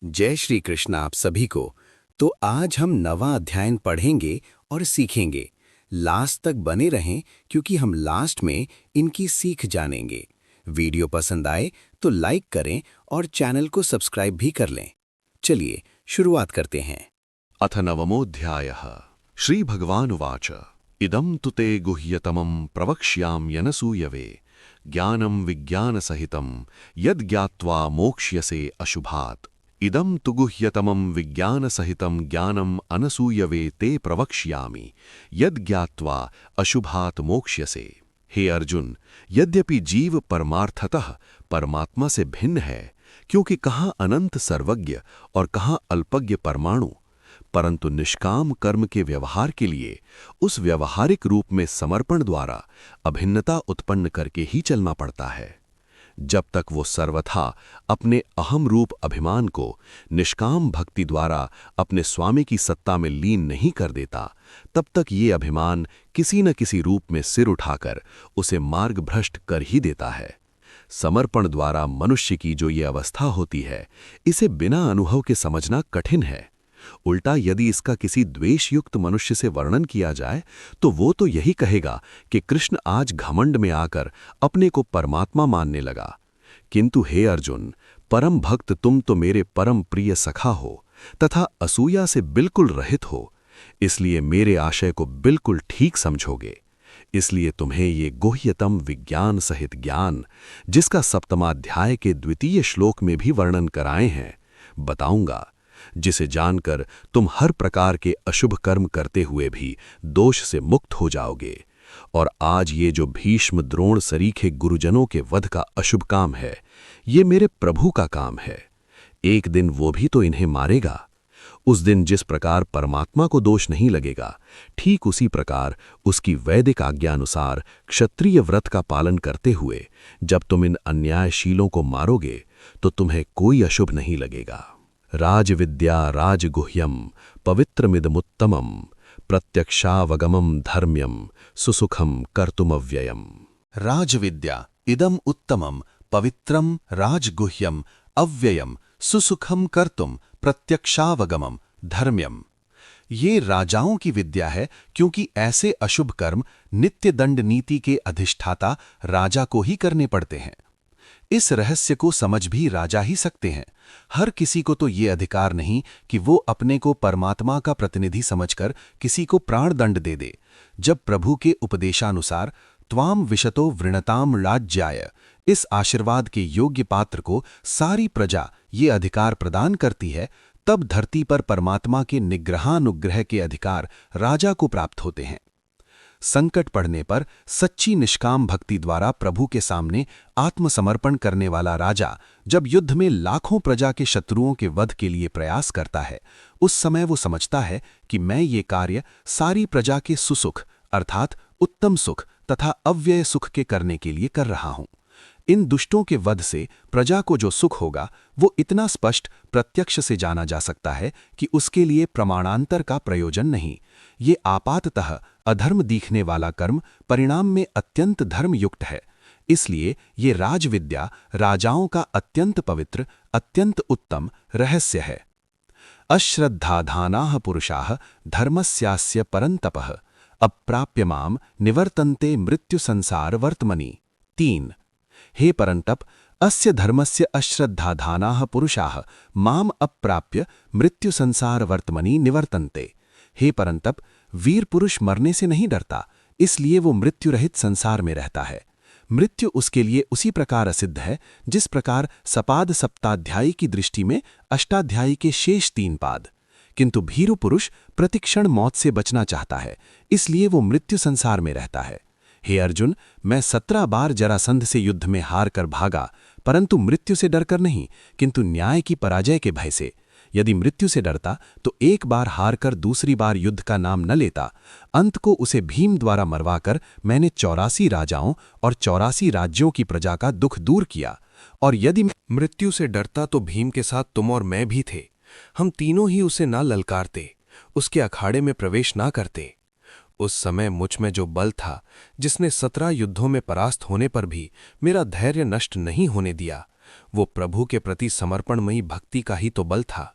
जय श्री कृष्ण आप सभी को। तो आज हम नवा अध्याय पढ़ेंगे और सीखेंगे। लास्ट तक बने रहें क्योंकि हम लास्ट में इनकी सीख जानेंगे। वीडियो पसंद आए तो लाइक करें और चैनल को सब्सक्राइब भी कर लें। चलिए शुरुआत करते हैं। अथ नवमोऽध्यायः श्रीभगवानुवाच इदं तु ते गुह्यतमं प्रवक्ष्याम्यनसूयवे ज्ञानं विज्ञानसहितं यद्ज्ञात्वा मोक्ष्यसे अशुभात्। इदं तु गुह्यतमं विज्ञानसहितं ज्ञानम् अनसूयवे ते प्रवक्ष्यामि यद्ज्ञात्वा अशुभात् मोक्ष्यसे। हे अर्जुन, यद्यपि जीव परमार्थतः परमात्मा से भिन्न है, क्योंकि कहाँ अनंत सर्वज्ञ और कहाँ अल्पज्ञ परमाणु, परंतु निष्काम कर्म के व्यवहार के लिए उस व्यवहारिक रूप में समर्पण द्वारा अभिन्नता उत्पन्न करके ही चलना पड़ता है। जब तक वो सर्वथा अपने अहम रूप अभिमान को निष्काम भक्ति द्वारा अपने स्वामी की सत्ता में लीन नहीं कर देता, तब तक ये अभिमान किसी न किसी रूप में सिर उठाकर उसे मार्ग भ्रष्ट कर ही देता है। समर्पण द्वारा मनुष्य की जो ये अवस्था होती है, इसे बिना अनुभव के समझना कठिन है। उल्टा यदि इसका किसी द्वेषयुक्त मनुष्य से वर्णन किया जाए तो वो तो यही कहेगा कि कृष्ण आज घमंड में आकर अपने को परमात्मा मानने लगा। किंतु हे अर्जुन, परम भक्त तुम तो मेरे परम प्रिय सखा हो तथा असूया से बिल्कुल रहित हो, इसलिए मेरे आशय को बिल्कुल ठीक समझोगे। इसलिए तुम्हें ये गुह्यतम विज्ञान सहित ज्ञान, जिसका सप्तमाध्याय के द्वितीय श्लोक में भी वर्णन कराए हैं, बताऊंगा, जिसे जानकर तुम हर प्रकार के अशुभ कर्म करते हुए भी दोष से मुक्त हो जाओगे। और आज ये जो भीष्म द्रोण सरीखे गुरुजनों के वध का अशुभ काम है, ये मेरे प्रभु का काम है। एक दिन वो भी तो इन्हें मारेगा। उस दिन जिस प्रकार परमात्मा को दोष नहीं लगेगा, ठीक उसी प्रकार उसकी वैदिक आज्ञानुसार क्षत्रिय व्रत का पालन करते हुए जब तुम इन अन्यायशीलों को मारोगे तो तुम्हें कोई अशुभ नहीं लगेगा। राजविद्या राजगुह्यम पवित्रमिदमुत्तमं प्रत्यक्षावगमं धर्म्यं सुसुखं कर्तुमव्ययम्। राजविद्या इदम उत्तमम पवित्रम राजगुह्यम अव्ययम सुसुखम कर्तुम प्रत्यक्षावगमम धर्म्यम। ये राजाओं की विद्या है, क्योंकि ऐसे अशुभ कर्म नित्य दंड नीति के अधिष्ठाता राजा को ही करने पड़ते हैं। इस रहस्य को समझ भी राजा ही सकते हैं। हर किसी को तो ये अधिकार नहीं कि वो अपने को परमात्मा का प्रतिनिधि समझकर किसी को प्राण दंड दे दे। जब प्रभु के उपदेशानुसार त्वाम विशतो वृणताम राज्याय, इस आशीर्वाद के योग्य पात्र को सारी प्रजा ये अधिकार प्रदान करती है, तब धरती पर परमात्मा के निग्रहानुग्रह के अधिकार राजा को प्राप्त होते हैं। संकट पड़ने पर सच्ची निष्काम भक्ति द्वारा प्रभु के सामने आत्मसमर्पण करने वाला राजा जब युद्ध में लाखों प्रजा के शत्रुओं के वध के लिए प्रयास करता है, उस समय वो समझता है कि मैं ये कार्य सारी प्रजा के सुसुख अर्थात उत्तम सुख तथा अव्यय सुख के करने के लिए कर रहा हूं। इन दुष्टों के वध से प्रजा को जो सुख होगा वो इतना स्पष्ट प्रत्यक्ष से जाना जा सकता है कि उसके लिए प्रमाणांतर का प्रयोजन नहीं। ये आपाततः अधर्म दिखने वाला कर्म परिणाम में अत्यंत धर्मयुक्त है। इसलिए ये राजविद्या राजाओं का अत्यंत पवित्र अत्यंत उत्तम रहस्य है। अश्रद्धाधानाः पुरुषाः धर्मस्यास्य परन्तपः अप्राप्य माम निवर्तन्ते मृत्यु संसार वर्तमनि। 3। हे परंतप, अस्य धर्मस्य अश्रद्धाधानाः पुरुषाः माम अप्राप्य मृत्यु संसार वर्तमनि निवर्तन्ते। हे परंतप, वीर पुरुष मरने से नहीं डरता, इसलिए वो मृत्यु रहित संसार में रहता है। मृत्यु उसके लिए उसी प्रकार असिद्ध है जिस प्रकार सपाद सप्ताध्यायी की दृष्टि में अष्टाध्यायी के शेष 3 पाद। किंतु भीरु पुरुष प्रतिक्षण मौत से बचना चाहता है, इसलिए वो मृत्यु संसार में रहता है। हे अर्जुन, मैं 17 बार जरासंध से युद्ध में हार कर भागा, परंतु मृत्यु से डरकर नहीं, किंतु न्याय की पराजय के भय से। यदि मृत्यु से डरता तो एक बार हार कर दूसरी बार युद्ध का नाम न लेता। अंत को उसे भीम द्वारा मरवाकर मैंने 84 राजाओं और 84 राज्यों की प्रजा का दुख दूर किया। और यदि मृत्यु से डरता तो भीम के साथ तुम और मैं भी थे। हम तीनों ही उसे ना ललकारते, उसके अखाड़े में प्रवेश ना करते। उस समय मुझ में जो बल था, जिसने 17 युद्धों में परास्त होने पर भी मेरा धैर्य नष्ट नहीं होने दिया, वो प्रभु के प्रति समर्पणमयी भक्ति का ही तो बल था।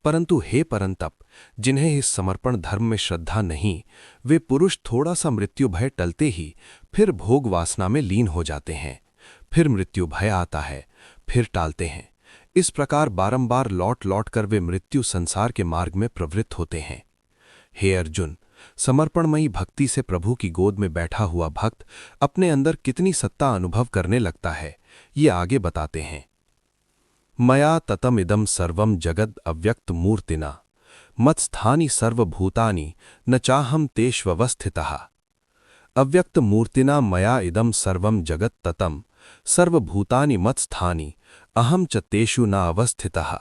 परंतु हे परंतप, जिन्हें इस समर्पण धर्म में श्रद्धा नहीं, वे पुरुष थोड़ा सा मृत्यु भय टलते ही फिर भोग वासना में लीन हो जाते हैं। फिर मृत्यु भय आता है, फिर टालते हैं। इस प्रकार बारंबार लौट लौट कर वे मृत्यु संसार के मार्ग में प्रवृत्त होते हैं। हे अर्जुन, समर्पणमयी भक्ति से प्रभु की गोद में बैठा हुआ भक्त अपने अंदर कितनी सत्ता अनुभव करने लगता है, ये आगे बताते हैं। मया ततम इदम सर्वम जगद अव्यक्त मूर्तिना मत्स्थानि सर्वभूतानि न चाहम तेष्वस्थितः। अव्यक्त मूर्तिना मया इदम सर्वम जगत ततम सर्वभूतानि मत्स्थानि अहम च तेषु न अवस्थितः।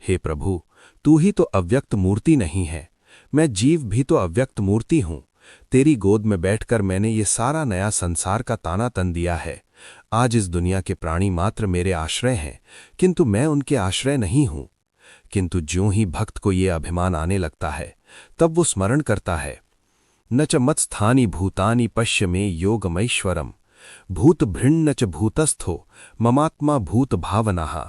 हे प्रभु, तू ही तो अव्यक्त मूर्ति नहीं है, मैं जीव भी तो अव्यक्त मूर्ति हूँ। तेरी गोद में बैठकर मैंने ये सारा नया संसार का ताना तन दिया है। आज इस दुनिया के प्राणी मात्र मेरे आश्रय हैं, किंतु मैं उनके आश्रय नहीं हूँ। किंतु ज्यों ही भक्त को ये अभिमान आने लगता है, तब वो स्मरण करता है, न च मत्स्थानि भूतानि पश्य मे योगमैश्वरम भूत भृन्न च भूतस्थो ममात्मा भूत भावनाः।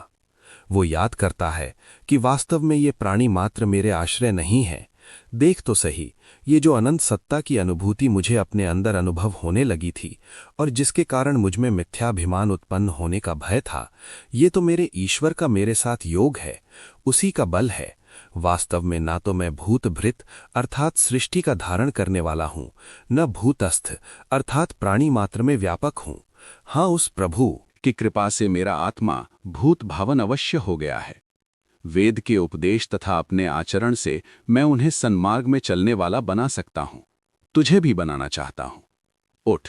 वो याद करता है कि वास्तव में ये प्राणी मात्र मेरे आश्रय नहीं है। देख तो सही, ये जो अनंत सत्ता की अनुभूति मुझे अपने अंदर अनुभव होने लगी थी और जिसके कारण मुझमें मिथ्याभिमान उत्पन्न होने का भय था, ये तो मेरे ईश्वर का मेरे साथ योग है, उसी का बल है। वास्तव में ना तो मैं भूतभृत अर्थात सृष्टि का धारण करने वाला हूँ, न भूतस्थ अर्थात प्राणी मात्र में व्यापक हूँ। हाँ, उस प्रभु की कृपा से मेरा आत्मा भूत भावन अवश्य हो गया है। वेद के उपदेश तथा अपने आचरण से मैं उन्हें सन्मार्ग में चलने वाला बना सकता हूं। तुझे भी बनाना चाहता हूं। उठ,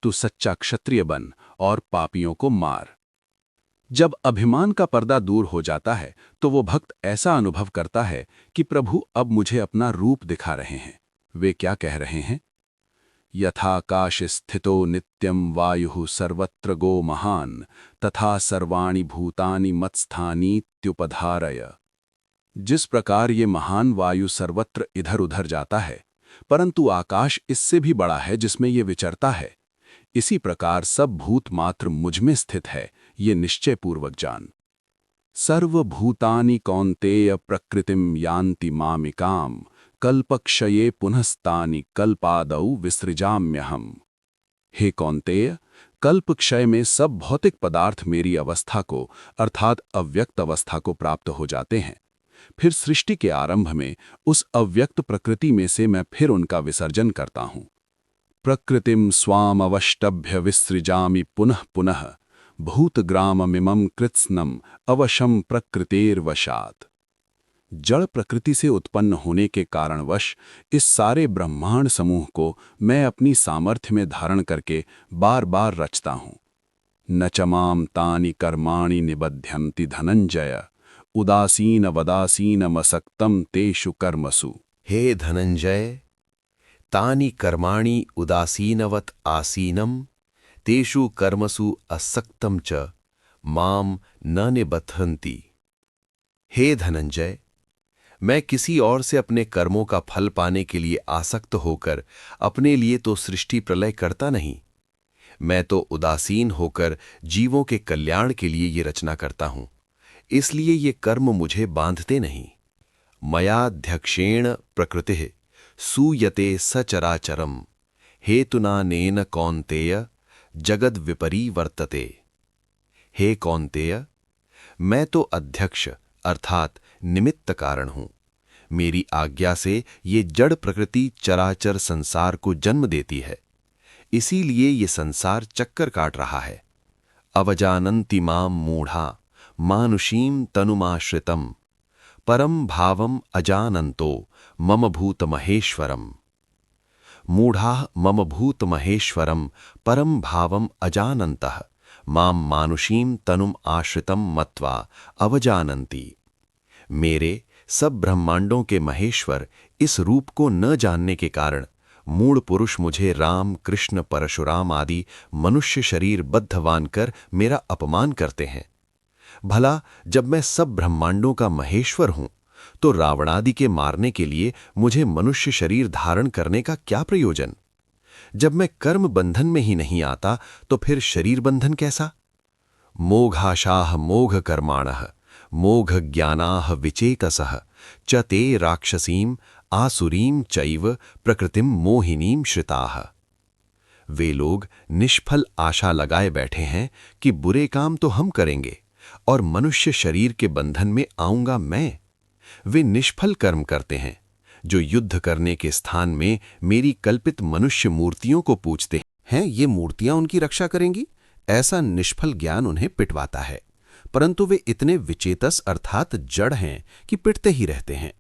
तू सच्चा क्षत्रिय बन और पापियों को मार। जब अभिमान का पर्दा दूर हो जाता है तो वो भक्त ऐसा अनुभव करता है कि प्रभु अब मुझे अपना रूप दिखा रहे हैं। वे क्या कह रहे हैं? यथाकाश स्थितो नित्यं वायुः सर्वत्र गो महान् तथा सर्वाणि भूतानि मत्स्थानीत्युपधारय। जिस प्रकार ये महान वायु सर्वत्र इधर उधर जाता है, परंतु आकाश इससे भी बड़ा है जिसमें ये विचरता है, इसी प्रकार सब भूत मात्र मुझमें स्थित है, ये निश्चय पूर्वक जान। सर्वभूतानि कौन्तेय प्रकृतिं यान्ति मामिकाम् कल्पक्षये पुनस्तानि कल्पादौ विसृजाम्यहम्। हे कौन्तेय, कल्पक्षय में सब भौतिक पदार्थ मेरी अवस्था को अर्थात अव्यक्त अवस्था को प्राप्त हो जाते हैं। फिर सृष्टि के आरंभ में उस अव्यक्त प्रकृति में से मैं फिर उनका विसर्जन करता हूँ। प्रकृतिं स्वाम अवष्टभ्य विसृजामि पुनः पुनः भूतग्राममिमं कृत्स्नम् अवशं प्रकृतेर्वशात्। जड़ प्रकृति से उत्पन्न होने के कारणवश इस सारे ब्रह्मांड समूह को मैं अपनी सामर्थ्य में धारण करके बार बार रचता हूँ। न च मां तानि कर्माणि निबध्यन्ति धनंजय उदासीन वदासीनमसक्तं तेषु कर्मसु। हे धनंजय, तानि कर्माणि उदासीनवत् आसीनं तेषु कर्मसु असक्तं च माम न निबध्यन्ति। हे धनंजय, मैं किसी और से अपने कर्मों का फल पाने के लिए आसक्त होकर अपने लिए तो सृष्टि प्रलय करता नहीं। मैं तो उदासीन होकर जीवों के कल्याण के लिए ये रचना करता हूं, इसलिए ये कर्म मुझे बांधते नहीं। मयाध्यक्षेण प्रकृतिः सूयते सचराचरम हेतुनानेन कौन्तेय जगद विपरीवर्तते। हे कौन्तेय, मैं तो अध्यक्ष अर्थात निमित्त कारण हूं। मेरी आज्ञा से ये जड़ प्रकृति चराचर संसार को जन्म देती है, इसीलिए ये संसार चक्कर काट रहा है। अवजानन्ति मां मूढ़ा मानुषीं तनुमाश्रितं परम भावम अजानन्तो मम भूत महेश्वरम। मूढ़ा मम भूत महेश्वरम परम भावम अजानन्तः मां मानुषीं तनुम आश्रितं मत्वा अवजानन्ति। मेरे सब ब्रह्मांडों के महेश्वर इस रूप को न जानने के कारण मूढ़ पुरुष मुझे राम, कृष्ण, परशुराम आदि मनुष्य शरीर बद्धवान कर मेरा अपमान करते हैं। भला जब मैं सब ब्रह्मांडों का महेश्वर हूं, तो रावणादि के मारने के लिए मुझे मनुष्य शरीर धारण करने का क्या प्रयोजन? जब मैं कर्म बंधन में ही नहीं आता, तो फिर शरीर बंधन कैसा? मोघाशाः मोघकर्माणः मोघज्ञानाः विचेतसः च ते राक्षसीं आसुरीं चैव प्रकृतिं मोहिनीं श्रिताः। वे लोग निष्फल आशा लगाए बैठे हैं कि बुरे काम तो हम करेंगे और मनुष्य शरीर के बंधन में आऊंगा मैं। वे निष्फल कर्म करते हैं जो युद्ध करने के स्थान में मेरी कल्पित मनुष्य मूर्तियों को पूजते हैं। ये मूर्तियां उनकी रक्षा करेंगी, ऐसा निष्फल ज्ञान उन्हें पिटवाता है। परंतु वे इतने विचेतस अर्थात जड़ हैं कि पिटते ही रहते हैं।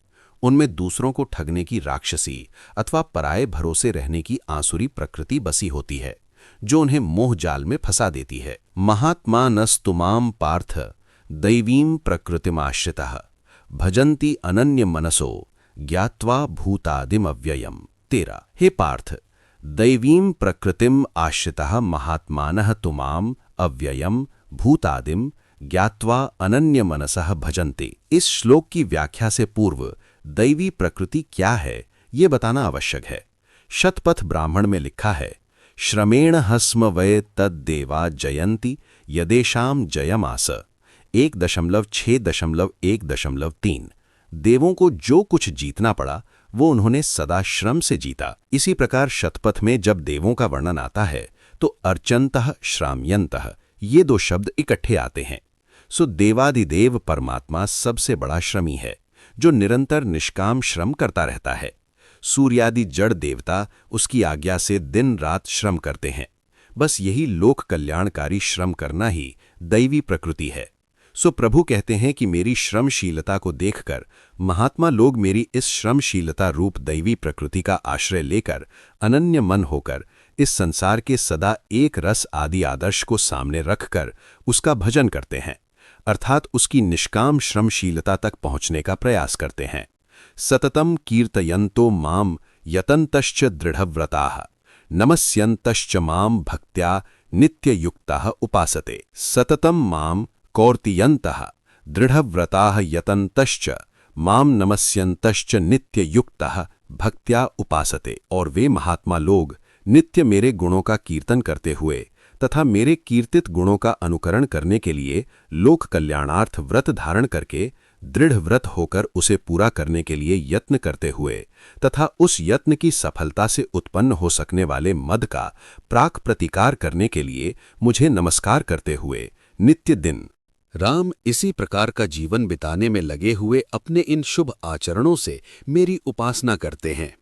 उनमें दूसरों को ठगने की राक्षसी अथवा पराये भरोसे रहने की आसुरी प्रकृति बसी होती है, जो उन्हें मोह जाल में फंसा देती है। महात्मा नस्तुमाम पार्थ दैवीं प्रकृतिमाश्रितः भजन्ति अनन्य मनसो ज्ञात्वा भूतादिम अव्ययम्। 13। हे पार्थ, दैवीं प्रकृतिम आश्रितः महात्मानः तुमाम अव्ययम् भूतादिम ज्ञात्वा अनन्य मनसः भजन्ते। इस श्लोक की व्याख्या से पूर्व दैवी प्रकृति क्या है ये बताना आवश्यक है। शतपथ ब्राह्मण में लिखा है, श्रमेण हस्म वै तद्देवा जयन्ति यदेशाम जयमास। 1.6.1.3। देवों को जो कुछ जीतना पड़ा वो उन्होंने सदा श्रम से जीता। इसी प्रकार शतपथ में जब देवों का वर्णन आता है तो अर्चन्तः श्राम्यन्तः ये दो शब्द इकट्ठे आते हैं। सो देवादिदेव परमात्मा सबसे बड़ा श्रमी है जो निरंतर निष्काम श्रम करता रहता है। सूर्यादि जड़ देवता उसकी आज्ञा से दिन रात श्रम करते हैं। बस यही लोक कल्याणकारी श्रम करना ही दैवी प्रकृति है। सो प्रभु कहते हैं कि मेरी श्रमशीलता को देखकर महात्मा लोग मेरी इस श्रमशीलता रूप दैवी प्रकृति का आश्रय लेकर अनन्य मन होकर इस संसार के सदा एक रस आदि आदर्श को सामने रखकर उसका भजन करते हैं, अर्थात उसकी निष्काम श्रमशीलता तक पहुंचने का प्रयास करते हैं। सततम कीर्तयन्तो माम यतन्तश्च दृढ़व्रताः नमस्यन्तश्च माम भक्त्या नित्ययुक्ताः उपासते। सततम माम कौर्तियन्तः दृढ़व्रताः यतन्तश्च माम नमस्यन्तश्च नित्ययुक्ताः भक्त्या उपासते। और वे महात्मा लोग नित्य मेरे गुणों का कीर्तन करते हुए तथा मेरे कीर्तित गुणों का अनुकरण करने के लिए लोक कल्याणार्थ व्रत धारण करके दृढ़ व्रत होकर उसे पूरा करने के लिए यत्न करते हुए तथा उस यत्न की सफलता से उत्पन्न हो सकने वाले मद का प्राक प्रतिकार करने के लिए मुझे नमस्कार करते हुए नित्य दिन राम इसी प्रकार का जीवन बिताने में लगे हुए अपने इन शुभ आचरणों से मेरी उपासना करते हैं।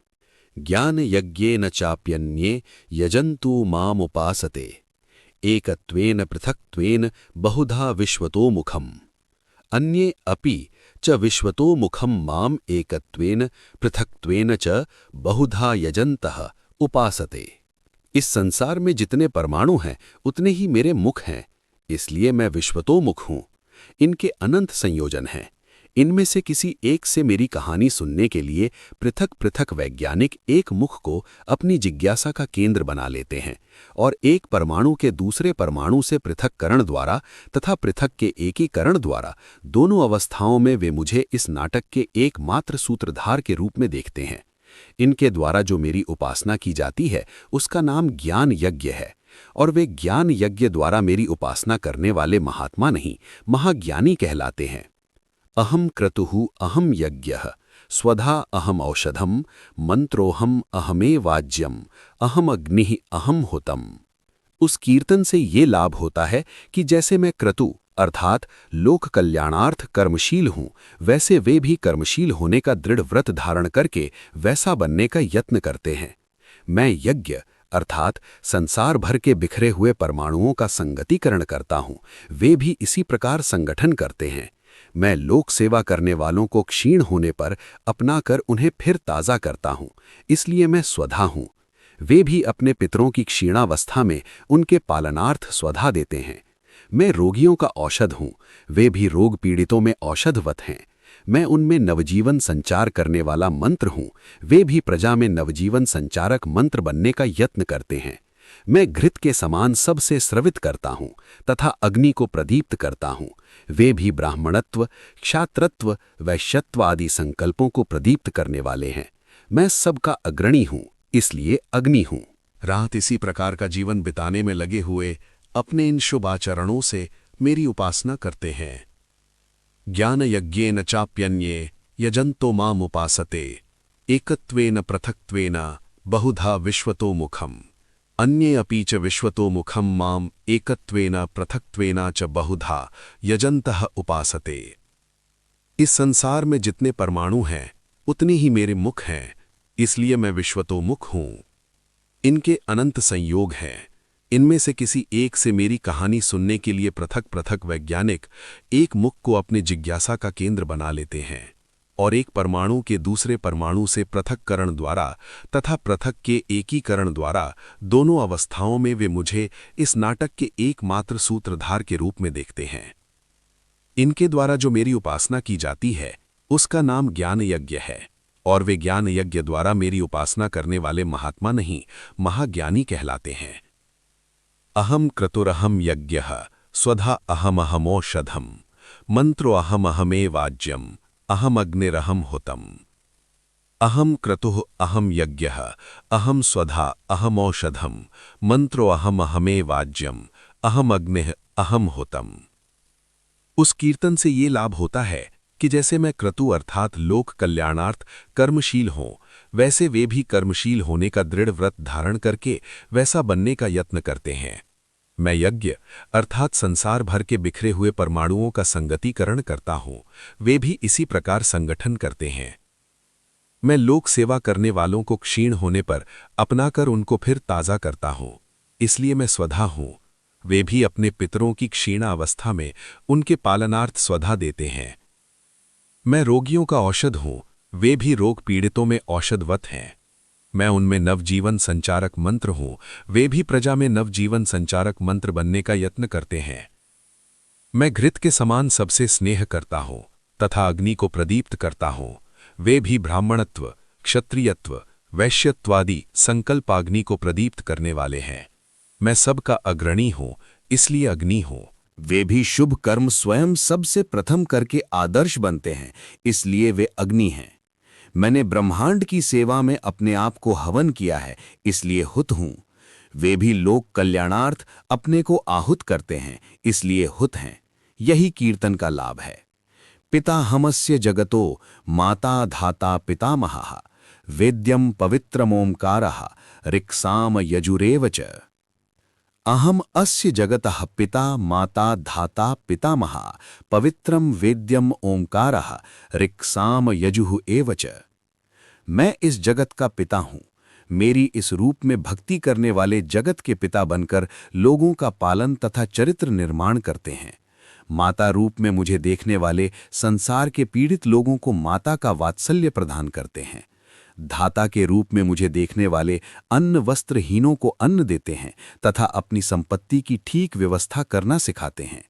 ज्ञान यज्ञेन चाप्यन्ये यजन्तु माम उपासते एकत्वेन पृथक्त्वेन बहुधा विश्वतोमुखम् अन्ये अपि च विश्वतोमुखम् माम एकत्वेन पृथक्त्वेन च बहुधा यजन्तः उपासते। इस संसार में जितने परमाणु हैं उतने ही मेरे मुख हैं, इसलिए मैं विश्वतोमुख हूं। इनके अनंत संयोजन हैं। इनमें से किसी एक से मेरी कहानी सुनने के लिए पृथक पृथक वैज्ञानिक एक मुख को अपनी जिज्ञासा का केंद्र बना लेते हैं और एक परमाणु के दूसरे परमाणु से पृथक्करण द्वारा तथा पृथक के एकीकरण द्वारा दोनों अवस्थाओं में वे मुझे इस नाटक के एकमात्र सूत्रधार के रूप में देखते हैं। इनके द्वारा जो मेरी उपासना की जाती है उसका नाम ज्ञान यज्ञ है और वे ज्ञान यज्ञ द्वारा मेरी उपासना करने वाले महात्मा नहीं, महाज्ञानी कहलाते हैं। अहम क्रतुः अहम यज्ञः स्वधा अहम औषधम मंत्रोहम अहमे वाज्यम अहम अग्निः अहम होतम। उस कीर्तन से ये लाभ होता है कि जैसे मैं क्रतु अर्थात लोक कल्याणार्थ कर्मशील हूँ, वैसे वे भी कर्मशील होने का दृढ़ व्रत धारण करके वैसा बनने का यत्न करते हैं। मैं यज्ञ अर्थात संसार भर के बिखरे हुए परमाणुओं का संगतिकरण करता हूँ, वे भी इसी प्रकार संगठन करते हैं। मैं लोक सेवा करने वालों को क्षीण होने पर अपनाकर उन्हें फिर ताज़ा करता हूँ, इसलिए मैं स्वधा हूँ। वे भी अपने पितरों की क्षीणावस्था में उनके पालनार्थ स्वधा देते हैं। मैं रोगियों का औषध हूँ, वे भी रोग पीड़ितों में औषधवत हैं। मैं उनमें नवजीवन संचार करने वाला मंत्र हूँ, वे भी प्रजा में नवजीवन संचारक मंत्र बनने का यत्न करते हैं। मैं घृत के समान सबसे स्रवित करता हूँ तथा अग्नि को प्रदीप्त करता हूँ, वे भी ब्राह्मणत्व, क्षात्रत्व, वैश्यत्व आदि संकल्पों को प्रदीप्त करने वाले हैं। मैं सबका अग्रणी हूँ, इसलिए अग्नि हूँ। रात इसी प्रकार का जीवन बिताने में लगे हुए अपने इन शुभ आचरणों से मेरी उपासना करते हैं। ज्ञान यज्ञेन चाप्यन्ये यजन्तो माम उपासते एकत्वेन पृथक्त्वेन बहुधा विश्वतो मुखम अन्ये अपि च विश्वतो मुखम माम एकत्वेन पृथक्त्वेन च बहुधा यजन्तः उपासते। इस संसार में जितने परमाणु हैं उतने ही मेरे मुख हैं, इसलिए मैं विश्वतोमुख हूं। इनके अनंत संयोग हैं। इनमें से किसी एक से मेरी कहानी सुनने के लिए पृथक पृथक वैज्ञानिक एक मुख को अपने जिज्ञासा का केंद्र बना लेते हैं और एक परमाणु के दूसरे परमाणु से पृथक्करण द्वारा तथा पृथक के एकीकरण द्वारा दोनों अवस्थाओं में वे मुझे इस नाटक के एकमात्र सूत्रधार के रूप में देखते हैं। इनके द्वारा जो मेरी उपासना की जाती है उसका नाम ज्ञान यज्ञ है और वे ज्ञान यज्ञ द्वारा मेरी उपासना करने वाले महात्मा नहीं, महाज्ञानी कहलाते हैं। अहम क्रतुरहम यज्ञः स्वधा अहमहमोषधम मंत्रो अहमहमेवाज्यम अहम अग्निरहम हुतम। अहम क्रतुः अहम यज्ञः अहम स्वधा अहमौषधम मंत्रो अहमहमेवाज्यम अहम अग्निः अहम हुतम। उस कीर्तन से ये लाभ होता है कि जैसे मैं क्रतु अर्थात लोक कल्याणार्थ कर्मशील हों, वैसे वे भी कर्मशील होने का दृढ़ व्रत धारण करके वैसा बनने का यत्न करते हैं। मैं यज्ञ अर्थात संसार भर के बिखरे हुए परमाणुओं का संगतिकरण करता हूं, वे भी इसी प्रकार संगठन करते हैं। मैं लोक सेवा करने वालों को क्षीण होने पर अपनाकर उनको फिर ताज़ा करता हूं, इसलिए मैं स्वधा हूं। वे भी अपने पितरों की क्षीणावस्था में उनके पालनार्थ स्वधा देते हैं। मैं रोगियों का औषध हूं, वे भी रोग पीड़ितों में औषधवत हैं। मैं उनमें नवजीवन संचारक मंत्र हूं, वे भी प्रजा में नवजीवन संचारक मंत्र बनने का यत्न करते हैं। मैं घृत के समान सबसे स्नेह करता हूं तथा अग्नि को प्रदीप्त करता हूं, वे भी ब्राह्मणत्व, क्षत्रियत्व, वैश्यत्वादि संकल्पाग्नि को प्रदीप्त करने वाले हैं। मैं सबका अग्रणी हूं, इसलिए अग्नि हूं। वे भी शुभ कर्म स्वयं सबसे प्रथम करके आदर्श बनते हैं, इसलिए वे अग्नि हैं। मैंने ब्रह्मांड की सेवा में अपने आप को हवन किया है, इसलिए हुत हूं। वे भी लोक कल्याणार्थ अपने को आहुत करते हैं, इसलिए हुत हैं। यही कीर्तन का लाभ है। पिता हमस्य जगतो माता धाता पितामहः वेद्यम पवित्रमोंकारः ऋक्साम यजुरेव च। अहम अस्य जगतः पिता माता धाता पितामहः पवित्रम वेद्यम ओंकारः ऋक्साम यजुः एव च। मैं इस जगत का पिता हूँ। मेरी इस रूप में भक्ति करने वाले जगत के पिता बनकर लोगों का पालन तथा चरित्र निर्माण करते हैं। माता रूप में मुझे देखने वाले संसार के पीड़ित लोगों को माता का वात्सल्य प्रदान करते हैं। धाता के रूप में मुझे देखने वाले अन्न वस्त्रहीनों को अन्न देते हैं तथा अपनी संपत्ति की ठीक व्यवस्था करना सिखाते हैं।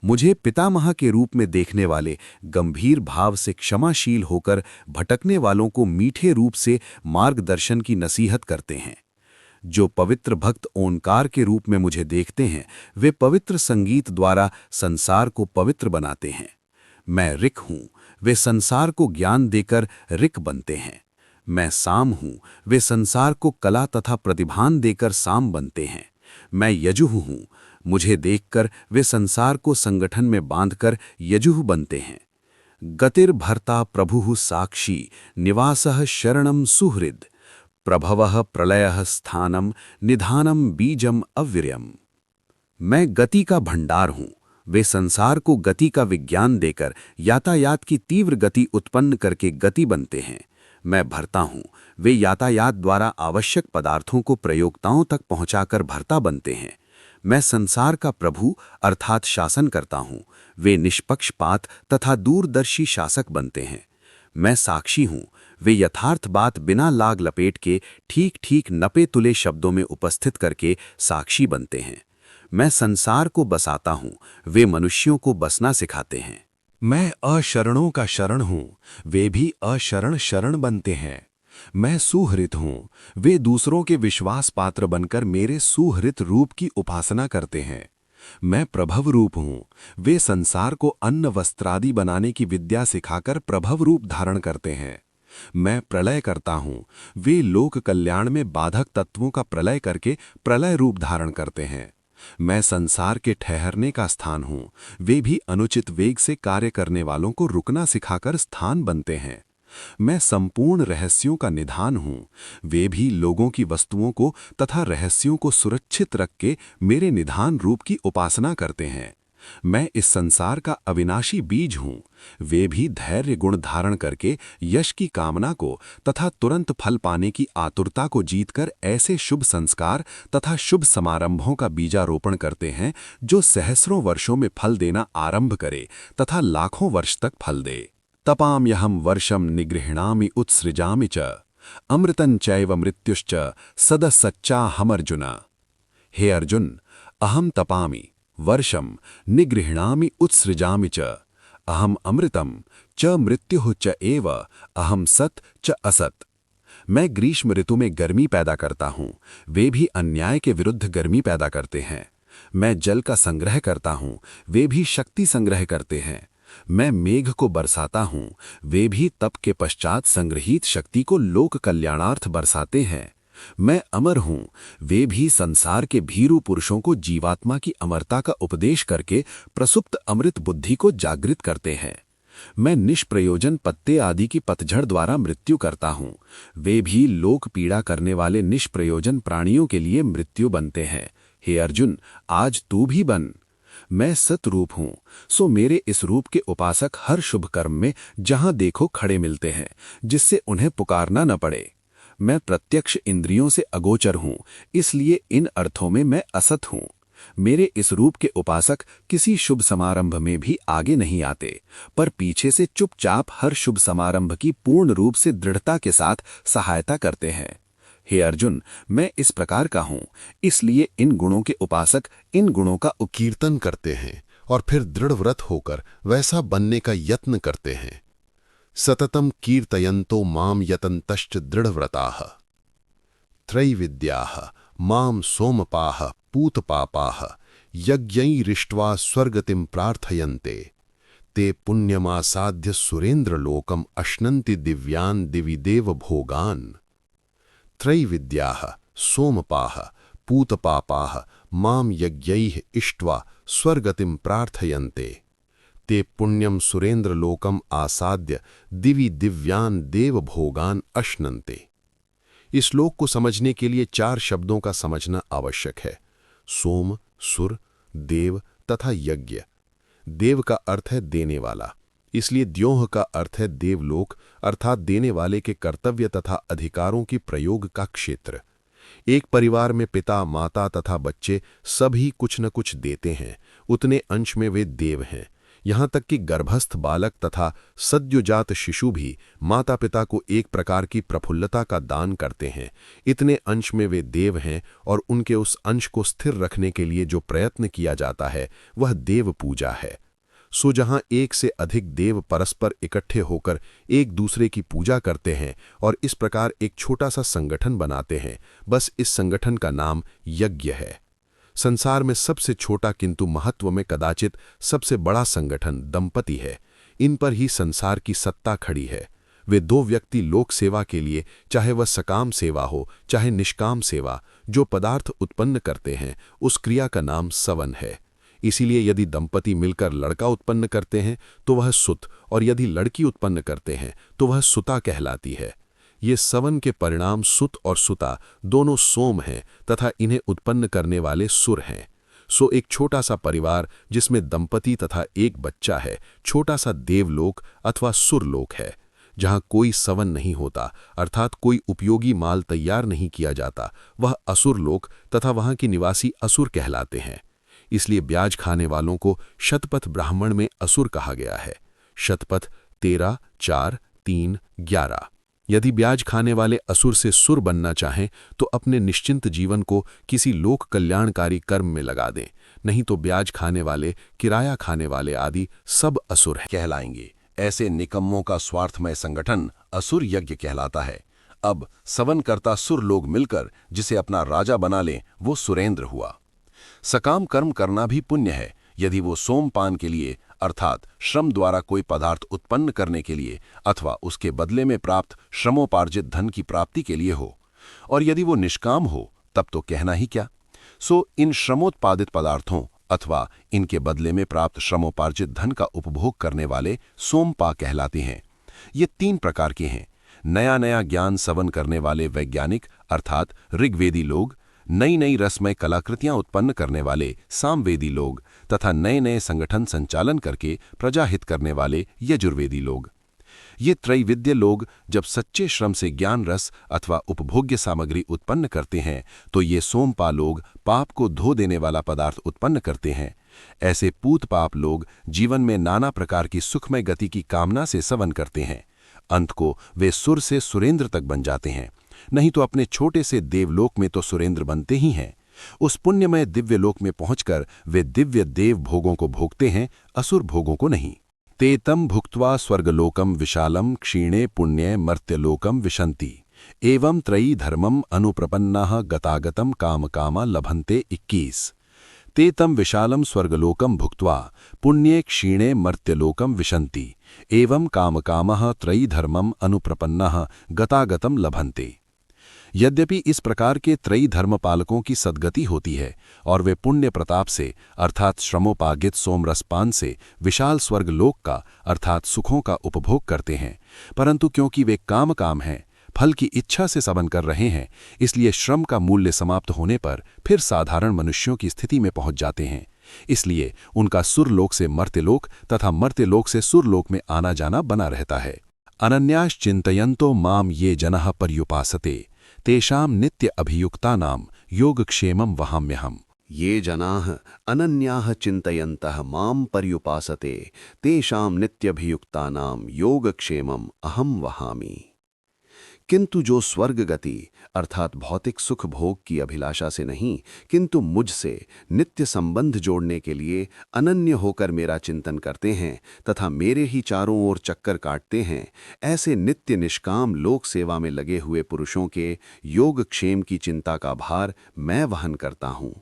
मुझे पितामह के रूप में देखने वाले गंभीर भाव से क्षमाशील होकर भटकने वालों को मीठे रूप से मार्गदर्शन की नसीहत करते हैं। जो पवित्र भक्त ओंकार के रूप में मुझे देखते हैं, वे पवित्र संगीत द्वारा संसार को पवित्र बनाते हैं। मैं ऋक हूँ, वे संसार को ज्ञान देकर ऋक बनते हैं। मैं साम हूँ, वे संसार को कला तथा प्रतिभान देकर साम बनते हैं। मैं यजुः हूँ, मुझे देखकर वे संसार को संगठन में बांधकर यजुः बनते हैं। गतिर्भर्ता प्रभुः साक्षी निवासः शरणं सुहृद प्रभवः प्रलयः स्थानम निधानम बीजम अव्ययम। मैं गति का भंडार हूँ, वे संसार को गति का विज्ञान देकर यातायात की तीव्र गति उत्पन्न करके गति बनते हैं। मैं भरता हूँ, वे यातायात द्वारा आवश्यक पदार्थों को प्रयोक्ताओं तक पहुँचाकर भरता बनते हैं। मैं संसार का प्रभु अर्थात शासन करता हूँ, वे निष्पक्षपात तथा दूरदर्शी शासक बनते हैं। मैं साक्षी हूँ, वे यथार्थ बात बिना लाग लपेट के ठीक ठीक नपे तुले शब्दों में उपस्थित करके साक्षी बनते हैं। मैं संसार को बसाता हूँ, वे मनुष्यों को बसना सिखाते हैं। मैं अशरणों का शरण हूँ, वे भी अशरण शरण बनते हैं। मैं सुहृत हूँ, वे दूसरों के विश्वास पात्र बनकर मेरे सुहृत रूप की उपासना करते हैं। मैं प्रभव रूप हूँ, वे संसार को अन्न वस्त्रादि बनाने की विद्या सिखाकर प्रभव रूप धारण करते हैं। मैं प्रलय करता हूँ, वे लोक कल्याण में बाधक तत्वों का प्रलय करके प्रलय रूप धारण करते हैं। मैं संसार के ठहरने का स्थान हूँ। वे भी अनुचित वेग से कार्य करने वालों को रुकना सिखाकर स्थान बनते हैं। मैं संपूर्ण रहस्यों का निधान हूँ। वे भी लोगों की वस्तुओं को तथा रहस्यों को सुरक्षित रख के मेरे निधान रूप की उपासना करते हैं। मैं इस संसार का अविनाशी बीज हूँ। वे भी धैर्य गुण धारण करके यश की कामना को तथा तुरंत फल पाने की आतुरता को जीतकर ऐसे शुभ संस्कार तथा शुभ समारंभों का बीजारोपण करते हैं जो सहस्रों वर्षों में फल देना आरंभ करे तथा लाखों वर्ष तक फल दे। तपाम्यहं वर्षं निगृह्णामि उत्सृजामि च अमृतं चैव मृत्युश्च सदसच्चाहमर्जुन। हे अर्जुन, अहम तपामि वर्षम निगृह्णामि उत्सृजामि च अहम अमृतम च मृत्युः च एव अहम सत च असत। मैं ग्रीष्म ऋतु में गर्मी पैदा करता हूँ, वे भी अन्याय के विरुद्ध गर्मी पैदा करते हैं। मैं जल का संग्रह करता हूँ, वे भी शक्ति संग्रह करते हैं। मैं मेघ को बरसाता हूँ, वे भी तप के पश्चात संग्रहित शक्ति को लोक कल्याणार्थ बरसाते हैं। मैं अमर हूँ, वे भी संसार के भीरू पुरुषों को जीवात्मा की अमरता का उपदेश करके प्रसुप्त अमृत बुद्धि को जागृत करते हैं। मैं निष्प्रयोजन पत्ते आदि की पतझड़ द्वारा मृत्यु करता हूँ, वे भी लोक पीड़ा करने वाले निष्प्रयोजन प्राणियों के लिए मृत्यु बनते हैं। हे अर्जुन, आज तू भी बन। मैं सतरूप हूँ, सो मेरे इस रूप के उपासक हर शुभ कर्म में जहाँ देखो खड़े मिलते हैं, जिससे उन्हें पुकारना न पड़े। मैं प्रत्यक्ष इंद्रियों से अगोचर हूँ, इसलिए इन अर्थों में मैं असत हूँ। मेरे इस रूप के उपासक किसी शुभ समारंभ में भी आगे नहीं आते, पर पीछे से चुपचाप हर शुभ समारंभ की पूर्ण रूप से दृढ़ता के साथ सहायता करते हैं। हे अर्जुन, मैं इस प्रकार का हूँ, इसलिए इन गुणों के उपासक इन गुणों का कीर्तन करते हैं और फिर दृढ़व्रत होकर वैसा बनने का यत्न करते हैं। सततम कीर्तयन्तो माम यतन्तश्च दृढ़व्रताः त्रैविद्याः माम सोमपाः पूतपापाः यज्ञैरिष्ट्वा स्वर्गतिं प्रार्थयन्ते ते पुण्यमासाद्य सुरेन्द्रलोकम् अश्नन्ति दिव्यान् दिवि देव भोगान्। त्रैविद्याः सोमपाः पूतपापाः माम यज्ञैः इष्ट्वा स्वर्गतिं प्रार्थयन्ते ते पुण्यम सुरेन्द्रलोकम आसाद्य दिवि दिव्यान देव भोगान अश्नन्ते। इस श्लोक को समझने के लिए 4 शब्दों का समझना आवश्यक है: सोम, सुर, देव तथा यज्ञ। देव का अर्थ है देने वाला, इसलिए द्योह का अर्थ है देवलोक, अर्थात देने वाले के कर्तव्य तथा अधिकारों की प्रयोग का क्षेत्र। एक परिवार में पिता, माता तथा बच्चे सभी कुछ न कुछ देते हैं, उतने अंश में वे देव हैं। यहाँ तक कि गर्भस्थ बालक तथा सद्योजात शिशु भी माता पिता को एक प्रकार की प्रफुल्लता का दान करते हैं, इतने अंश में वे देव हैं। और उनके उस अंश को स्थिर रखने के लिए जो प्रयत्न किया जाता है वह देव पूजा है। सो जहाँ एक से अधिक देव परस्पर इकट्ठे होकर एक दूसरे की पूजा करते हैं और इस प्रकार एक छोटा सा संगठन बनाते हैं, बस इस संगठन का नाम यज्ञ है। संसार में सबसे छोटा किंतु महत्व में कदाचित सबसे बड़ा संगठन दंपति है। इन पर ही संसार की सत्ता खड़ी है। वे 2 व्यक्ति लोक सेवा के लिए, चाहे वह सकाम सेवा हो चाहे निष्काम सेवा, जो पदार्थ उत्पन्न करते हैं उस क्रिया का नाम सवन है। इसीलिए यदि दंपति मिलकर लड़का उत्पन्न करते हैं तो वह सुत, और यदि लड़की उत्पन्न करते हैं तो वह सुता कहलाती है। ये सवन के परिणाम सुत और सुता दोनों सोम हैं तथा इन्हें उत्पन्न करने वाले सुर हैं। सो एक छोटा सा परिवार जिसमें दंपति तथा एक बच्चा है, छोटा सा देवलोक अथवा सुरलोक है। जहाँ कोई सवन नहीं होता, अर्थात कोई उपयोगी माल तैयार नहीं किया जाता, वह असुरलोक तथा वहाँ के निवासी असुर कहलाते हैं। इसलिए ब्याज खाने वालों को शतपथ ब्राह्मण में असुर कहा गया है। शतपथ 13, 4, 3, 11। यदि ब्याज खाने वाले असुर से सुर बनना चाहें तो अपने निश्चिंत जीवन को किसी लोक कल्याणकारी कर्म में लगा दें, नहीं तो ब्याज खाने वाले, किराया खाने वाले आदि सब असुर कहलाएंगे। ऐसे निकम्मों का स्वार्थमय संगठन असुर यज्ञ कहलाता है। अब सवनकर्ता सुर लोग मिलकर जिसे अपना राजा बना लें वो सुरेंद्र हुआ। सकाम कर्म करना भी पुण्य है, यदि वो सोमपान के लिए अर्थात श्रम द्वारा कोई पदार्थ उत्पन्न करने के लिए अथवा उसके बदले में प्राप्त श्रमोपार्जित धन की प्राप्ति के लिए हो। और यदि वो निष्काम हो तब तो कहना ही क्या। सो इन श्रमोत्पादित पदार्थों अथवा इनके बदले में प्राप्त श्रमोपार्जित धन का उपभोग करने वाले सोमपा कहलाते हैं। ये 3 प्रकार के हैं। नया नया ज्ञान सवन करने वाले वैज्ञानिक अर्थात ऋग्वेदी लोग, नई नई रसमय कलाकृतियां उत्पन्न करने वाले सामवेदी लोग तथा नए नए संगठन संचालन करके प्रजाहित करने वाले यजुर्वेदी लोग। ये त्रैविद्य लोग जब सच्चे श्रम से ज्ञान रस अथवा उपभोग्य सामग्री उत्पन्न करते हैं तो ये सोमपा लोग पाप को धो देने वाला पदार्थ उत्पन्न करते हैं। ऐसे पूत पाप लोग जीवन में नाना प्रकार की सुखमय गति की कामना से सवन करते हैं। अंत को वे सुर से सुरेंद्र तक बन जाते हैं, नहीं तो अपने छोटे से देवलोक में तो सुरेंद्र बनते ही हैं। उस पुण्यमय दिव्य लोक में पहुंचकर वे दिव्य देव भोगों को भोगते हैं, असुर भोगों को नहीं। ते तम भुक्त्वा स्वर्गलोकम विशालम क्षीणे पुण्ये मर्त्यलोकम विशन्ति एवं त्रयी धर्मम अनुप्रपन्नाः गतागतम कामकामा लभन्ते 21। ते तम विशालम स्वर्गलोकम भुक्त्वा पुण्ये क्षीणे मर्त्यलोकम विशन्ति एवं कामकामः त्रयी धर्मम अनुप्रपन्नाः गतागतम लभन्ते। यद्यपि इस प्रकार के त्रयी धर्मपालकों की सद्गति होती है और वे पुण्य प्रताप से अर्थात श्रमोपागित सोमरसपान से विशाल स्वर्गलोक का अर्थात सुखों का उपभोग करते हैं, परंतु क्योंकि वे काम हैं, फल की इच्छा से सवन कर रहे हैं, इसलिए श्रम का मूल्य समाप्त होने पर फिर साधारण मनुष्यों की स्थिति में पहुंच जाते हैं। इसलिए उनका सुरलोक से मर्त्यलोक तथा मर्त्यलोक से सुरलोक में आना जाना बना रहता है। अनन्याश् चिन्तयन्तो माम ये जनः पर्युपासते तेषां नित्य अभियुक्तानां योगक्षेमं वहाम्यहम्। ये जनाः अनन्याः चिन्तयन्तः मां पर्युपासते तेषां नित्यभियुक्तानां योगक्षेमम् अहं वहामि। किंतु जो स्वर्ग गति अर्थात भौतिक सुख भोग की अभिलाषा से नहीं किंतु मुझसे नित्य संबंध जोड़ने के लिए अनन्य होकर मेरा चिंतन करते हैं तथा मेरे ही चारों ओर चक्कर काटते हैं, ऐसे नित्य निष्काम लोक सेवा में लगे हुए पुरुषों के योगक्षेम की चिंता का भार मैं वहन करता हूँ।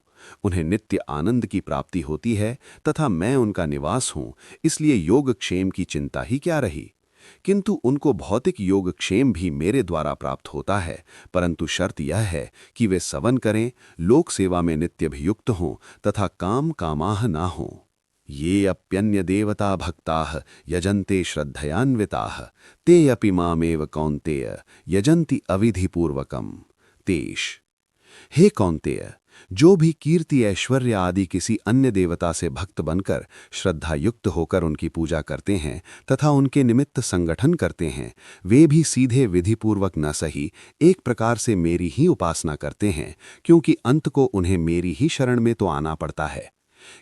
उन्हें नित्य आनंद की प्राप्ति होती है तथा मैं उनका निवास हूँ, इसलिए योगक्षेम की चिंता ही क्या रही। किंतु उनको भौतिक योगक्षेम भी मेरे द्वारा प्राप्त होता है, परंतु शर्त यह है कि वे सवन करें, लोक सेवा में नित्यभियुक्त हों तथा काम कामाह ना हों। ये अप्यन्य देवता भक्ताः यजन्ते श्रद्धयान्विताः ते अपि मामेव कौन्तेय यजन्ति अविधिपूर्वकम्। तेष हे कौन्तेय, जो भी कीर्ति ऐश्वर्य आदि किसी अन्य देवता से भक्त बनकर श्रद्धायुक्त होकर उनकी पूजा करते हैं तथा उनके निमित्त संगठन करते हैं, वे भी सीधे विधिपूर्वक न सही एक प्रकार से मेरी ही उपासना करते हैं, क्योंकि अंत को उन्हें मेरी ही शरण में तो आना पड़ता है।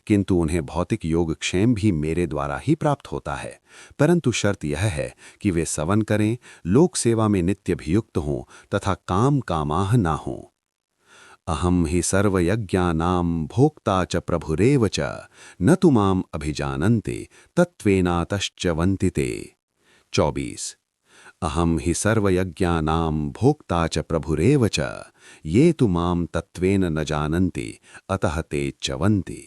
किंतु उन्हें भौतिक योगक्षेम भी मेरे द्वारा ही प्राप्त होता है, परंतु शर्त यह है कि वे सवन करें, लोक सेवा में नित्यभियुक्त हों तथा काम कामाह ना हों। अहम हि सर्वयज्ञानां भोक्ता च प्रभुरेव च न तु माम् अभिजानन्ते तत्त्वेनातश्च वन्ति ते। 24। अहम हि सर्वयज्ञानां भोक्ता च प्रभुरेव च ये तु माम् तत्त्वेन न जानन्ति अतः ते च वन्ति।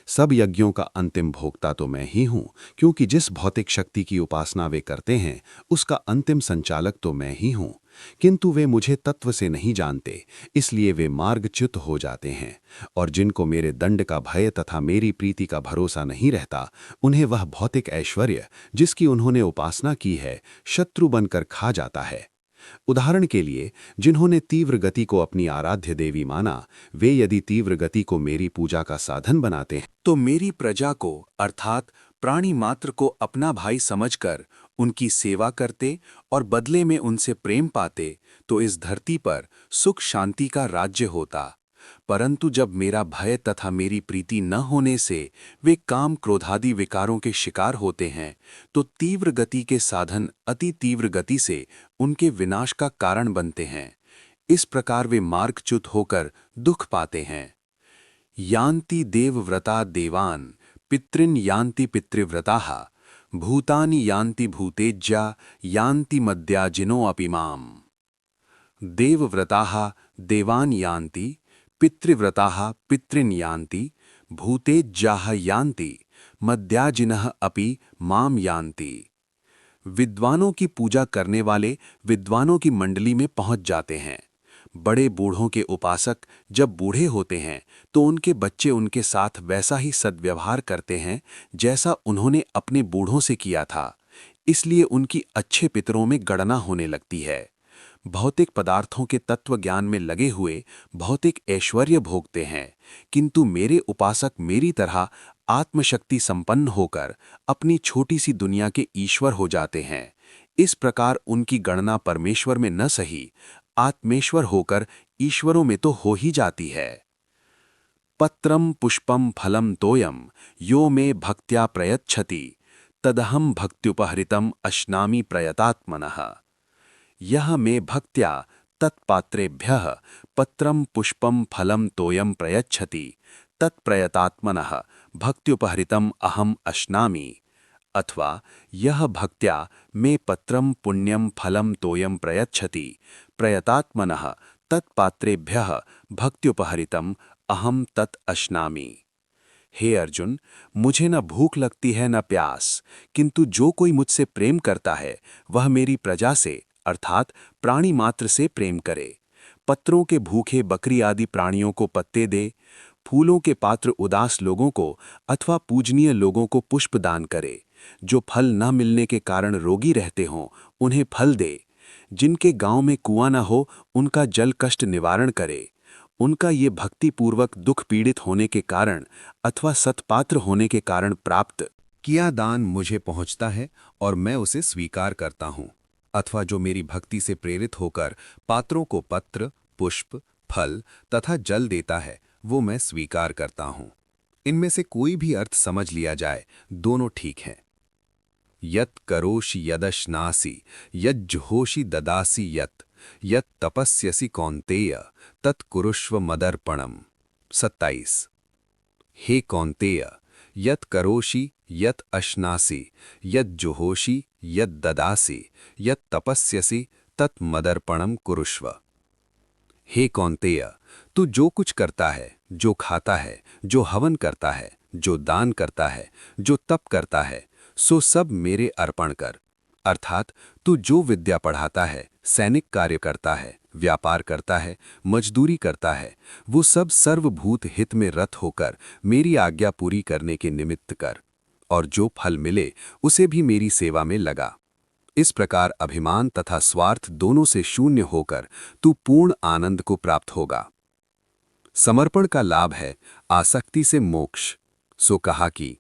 सब यज्ञों का अंतिम भोक्ता तो मैं ही हूँ, क्योंकि जिस भौतिक शक्ति की उपासना वे करते हैं उसका अंतिम संचालक तो मैं ही हूँ, किंतु वे मुझे तत्व से नहीं जानते, इसलिए वे मार्गच्युत हो जाते हैं। और जिनको मेरे दंड का भय तथा मेरी प्रीति का भरोसा नहीं रहता, उन्हें वह भौतिक ऐश्वर्य जिसकी उन्होंने उपासना की है शत्रु बनकर खा जाता है। उदाहरण के लिए, जिन्होंने तीव्र गति को अपनी आराध्य देवी माना, वे यदि तीव्र गति को मेरी पूजा का साधन बनाते हैं तो मेरी प्रजा को अर्थात प्राणी मात्र को अपना भाई समझकर उनकी सेवा करते और बदले में उनसे प्रेम पाते तो इस धरती पर सुख शांति का राज्य होता। परंतु जब मेरा भय तथा मेरी प्रीति न होने से वे काम क्रोधादि विकारों के शिकार होते हैं, तो तीव्र गति के साधन अति तीव्र गति से उनके विनाश का कारण बनते हैं। इस प्रकार वे मार्गच्युत होकर दुख पाते हैं। यान्ति देवव्रता देवान् पितॄन् यान्ति पितृव्रताः भूतानि यान्ति भूतेज्या यान्ति मद्याजिनो अपि माम्। देवव्रताः देवान् यान्ति पितृव्रताः पितॄन् यान्ति भूतेज्याः यान्ति मद्याजिनः अपि माम यान्ति। विद्वानों की पूजा करने वाले विद्वानों की मंडली में पहुंच जाते हैं। बड़े बूढ़ों के उपासक जब बूढ़े होते हैं तो उनके बच्चे उनके साथ वैसा ही सद्व्यवहार करते हैं जैसा उन्होंने अपने बूढ़ों से किया था, इसलिए उनकी अच्छे पितरों में गणना होने लगती है। भौतिक पदार्थों के तत्व ज्ञान में लगे हुए भौतिक ऐश्वर्य भोगते हैं, किंतु मेरे उपासक मेरी तरह आत्मशक्ति संपन्न होकर अपनी छोटी सी दुनिया के ईश्वर हो जाते हैं। इस प्रकार उनकी गणना परमेश्वर में न सही आत्मेश्वर होकर ईश्वरों में तो हो ही जाती है। पत्रम पुष्पम फलम तोयम यो मे भक्त्या प्रयच्छति तदहम भक्त्युपहृतम अश्नामि प्रयतात्मनः। यह मे भक्त्या तत्पात्रेभ्यः पत्रम पुष्पम फलम तोयम प्रयच्छति तत्प्रयतात्मनः भक्त्युपहृतम अहम अश्नामि। अथवा यह भक्त्या मे पत्रम पुण्यम फलम तोयम प्रयच्छति प्रयतात्मनः तत्पात्रेभ्यः भक्त्युपहृतम अहम तत् अश्नामि। हे अर्जुन, मुझे न भूख लगती है न प्यास, किंतु जो कोई मुझसे प्रेम करता है वह मेरी प्रजा से अर्थात प्राणी मात्र से प्रेम करे। पत्रों के भूखे बकरी आदि प्राणियों को पत्ते दे, फूलों के पात्र उदास लोगों को अथवा पूजनीय लोगों को पुष्प दान करे, जो फल न मिलने के कारण रोगी रहते हों उन्हें फल दे, जिनके गांव में कुआं न हो उनका जल कष्ट निवारण करे, उनका ये भक्तिपूर्वक दुख पीड़ित होने के कारण अथवा सत्पात्र होने के कारण प्राप्त किया दान मुझे पहुंचता है और मैं उसे स्वीकार करता हूं, अथवा जो मेरी भक्ति से प्रेरित होकर पात्रों को पत्र, पुष्प, फल तथा जल देता है वो मैं स्वीकार करता हूं। इनमें से कोई भी अर्थ समझ लिया जाए, दोनों ठीक हैं। यत् करोषि यदश्नासि यज्जुहोषि ददासि यत् तपस्यसि कौन्तेय तत् कुरुष्व मदर्पणम्। 27। हे कौन्तेय, यत् करोषि यत् अश्नासि यज्जुहोषि यत् ददासि यत् तपस्यसि तत् मदर्पणम् कुरुष्व। हे कौन्तेय, तू जो कुछ करता है, जो खाता है, जो हवन करता है, जो दान करता है, जो तप करता है, सो सब मेरे अर्पण कर। अर्थात तू जो विद्या पढ़ाता है, सैनिक कार्य करता है, व्यापार करता है, मजदूरी करता है, वो सब सर्वभूत हित में रत होकर मेरी आज्ञा पूरी करने के निमित्त कर, और जो फल मिले उसे भी मेरी सेवा में लगा। इस प्रकार अभिमान तथा स्वार्थ दोनों से शून्य होकर तू पूर्ण आनंद को प्राप्त होगा। समर्पण का लाभ है आसक्ति से मोक्ष। सो कहा कि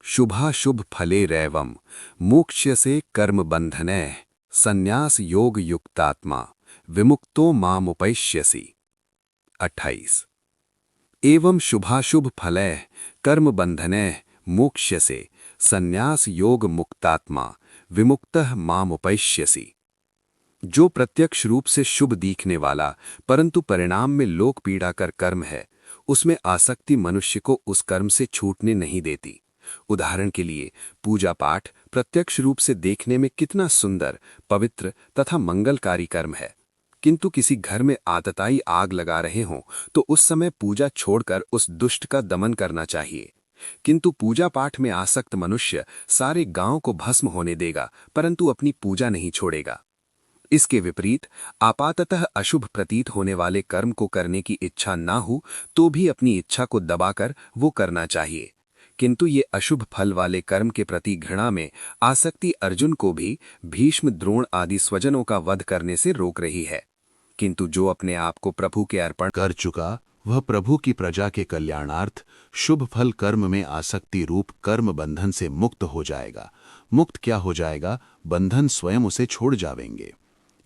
शुभाशुभ फले रैवम मोक्ष्यसे कर्म बंधनैः संन्यास योग युक्तात्मा विमुक्तो मामुपैष्यसि। 28। एवं शुभाशुभ फलैः कर्म बंधनैः मोक्ष्यसे संन्यास योग मुक्तात्मा विमुक्तः मामुपैष्यसि। जो प्रत्यक्ष रूप से शुभ दिखने वाला परंतु परिणाम में लोक पीड़ा कर कर्म है, उसमें आसक्ति मनुष्य को उस कर्म से छूटने नहीं देती। उदाहरण के लिए पूजा पाठ प्रत्यक्ष रूप से देखने में कितना सुंदर, पवित्र तथा मंगलकारी कर्म है, किंतु किसी घर में आतताई आग लगा रहे हों तो उस समय पूजा छोड़कर उस दुष्ट का दमन करना चाहिए। किंतु पूजा पाठ में आसक्त मनुष्य सारे गांव को भस्म होने देगा परंतु अपनी पूजा नहीं छोड़ेगा। इसके विपरीत आपाततः अशुभ प्रतीत होने वाले कर्म को करने की इच्छा ना हो तो भी अपनी इच्छा को दबाकर वो करना चाहिए। किंतु ये अशुभ फल वाले कर्म के प्रति घृणा में आसक्ति अर्जुन को भी भीष्म, द्रोण आदि स्वजनों का वध करने से रोक रही है। किंतु जो अपने आप को प्रभु के अर्पण कर चुका वह प्रभु की प्रजा के कल्याणार्थ शुभ फल कर्म में आसक्ति रूप कर्म बंधन से मुक्त हो जाएगा। मुक्त क्या हो जाएगा? बंधन स्वयं उसे छोड़ जावेंगे।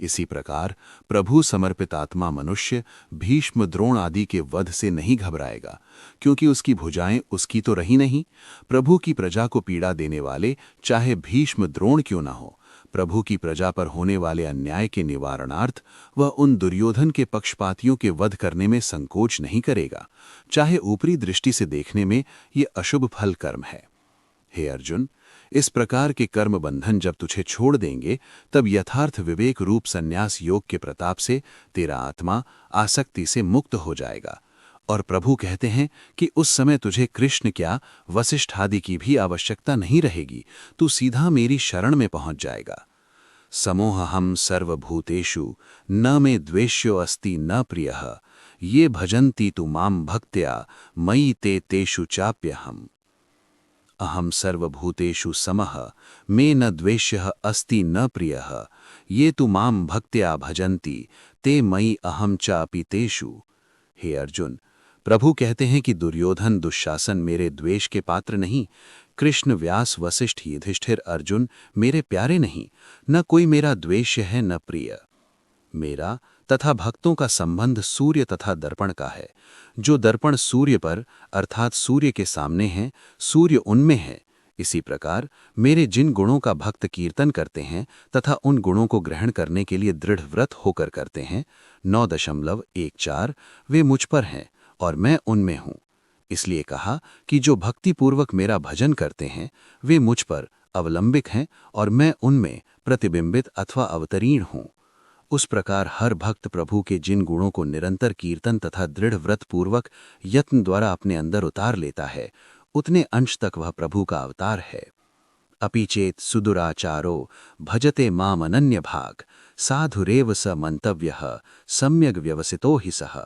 इसी प्रकार प्रभु समर्पित आत्मा मनुष्य भीष्म, द्रोण आदि के वध से नहीं घबराएगा, क्योंकि उसकी भुजाएं उसकी तो रही नहीं। प्रभु की प्रजा को पीड़ा देने वाले चाहे भीष्म, द्रोण क्यों न हो, प्रभु की प्रजा पर होने वाले अन्याय के निवारणार्थ वह उन दुर्योधन के पक्षपातियों के वध करने में संकोच नहीं करेगा, चाहे ऊपरी दृष्टि से देखने में ये अशुभ फल कर्म है। हे अर्जुन, इस प्रकार के कर्म बंधन जब तुझे छोड़ देंगे तब यथार्थ विवेक रूप संन्यास योग के प्रताप से तेरा आत्मा आसक्ति से मुक्त हो जाएगा। और प्रभु कहते हैं कि उस समय तुझे कृष्ण क्या वशिष्ठ आदि की भी आवश्यकता नहीं रहेगी, तू सीधा मेरी शरण में पहुंच जाएगा। समोहहम सर्वभूतेषु न मे द्वेष्यो अस्ति न प्रियः ये भजन्ति तु मां भक्त्या मयि ते तेषु चाप्यहम्। अहम सर्वभूतेषु समः मे न द्वेष्यः अस्ति न प्रियः ये तु मां भक्त्या भजन्ति ते मयि अहम चापि तेषु। हे अर्जुन, प्रभु कहते हैं कि दुर्योधन दुशासन मेरे द्वेष के पात्र नहीं, कृष्ण व्यास वशिष्ठ युधिष्ठिर अर्जुन मेरे प्यारे नहीं, न कोई मेरा द्वेष्य है न प्रिय। मेरा तथा भक्तों का संबंध सूर्य तथा दर्पण का है। जो दर्पण सूर्य पर अर्थात सूर्य के सामने है, सूर्य उनमें है। इसी प्रकार मेरे जिन गुणों का भक्त कीर्तन करते हैं तथा उन गुणों को ग्रहण करने के लिए दृढ़ व्रत होकर करते हैं, 9.14 वे मुझ पर हैं और मैं उनमें हूँ। इसलिए कहा कि जो भक्तिपूर्वक मेरा भजन करते हैं वे मुझ पर अवलंबिक हैं और मैं उनमें प्रतिबिंबित अथवा अवतरीण हूँ। उस प्रकार हर भक्त प्रभु के जिन गुणों को निरंतर कीर्तन तथा दृढ़ व्रत पूर्वक यत्न द्वारा अपने अंदर उतार लेता है, उतने अंश तक वह प्रभु का अवतार है। अपि चेत सुदुराचारो भजते माम अनन्य भाग साधुरेव स मंतव्यः सम्यग् व्यवसितो हि सः।